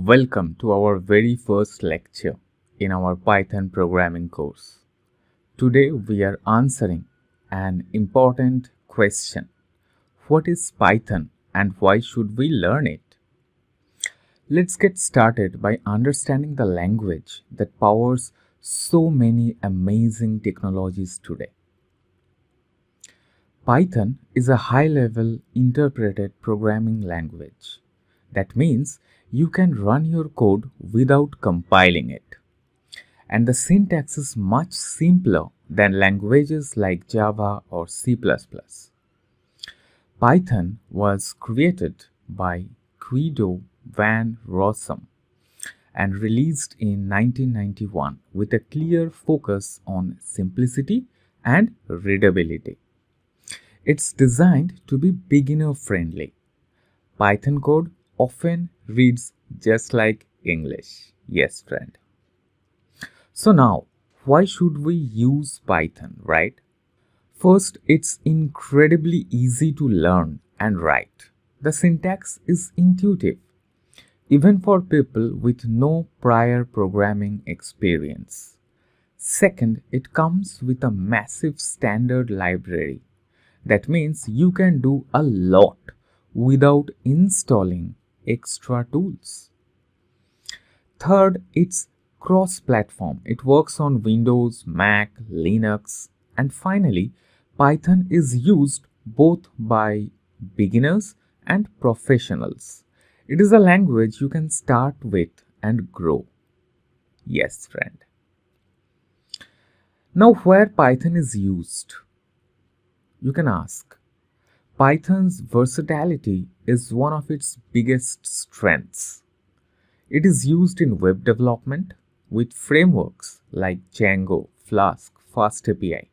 Welcome to our very first lecture in our Python programming course. Today we are answering an important question. What is Python and why should we learn it? Let's get started by understanding the language that powers so many amazing technologies today. Python is a high-level interpreted programming language. That means you can run your code without compiling it. And the syntax is much simpler than languages like Java or C++. Python was created by Guido van Rossum and released in 1991 with a clear focus on simplicity and readability. It's designed to be beginner-friendly. Python code often reads just like English. Yes, friend. So now, why should we use Python, right? First, it's incredibly easy to learn and write. The syntax is intuitive, even for people with no prior programming experience. Second, it comes with a massive standard library. That means you can do a lot without installing extra tools. Third, it's cross-platform. It works on Windows, Mac, Linux. And finally, Python is used both by beginners and professionals. It is a language you can start with and grow. Yes, friend. Now, where Python is used? You can ask. Python's versatility is one of its biggest strengths. It is used in web development with frameworks like Django, Flask, FastAPI.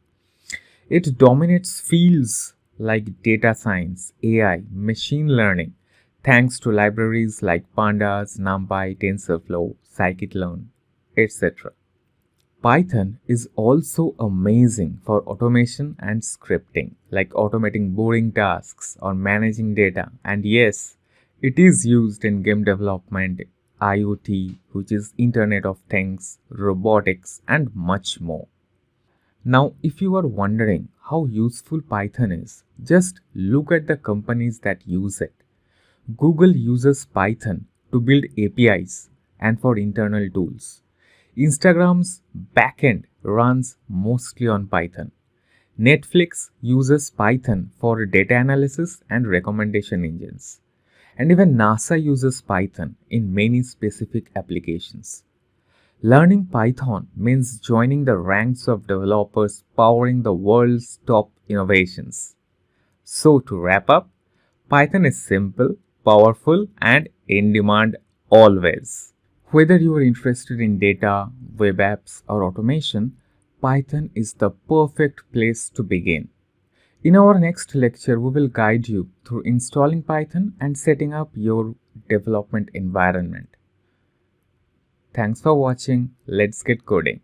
It dominates fields like data science, AI, machine learning, thanks to libraries like Pandas, NumPy, TensorFlow, Scikit-learn, etc. Python is also amazing for automation and scripting, like automating boring tasks or managing data. And yes, it is used in game development, IoT, which is Internet of Things, robotics, and much more. Now, if you are wondering how useful Python is, just look at the companies that use it. Google uses Python to build APIs and for internal tools. Instagram's backend runs mostly on Python. Netflix uses Python for data analysis and recommendation engines. And even NASA uses Python in many specific applications. Learning Python means joining the ranks of developers powering the world's top innovations. So to wrap up, Python is simple, powerful, and in demand always. Whether you are interested in data, web apps, or automation, Python is the perfect place to begin. In our next lecture, we will guide you through installing Python and setting up your development environment. Thanks for watching. Let's get coding.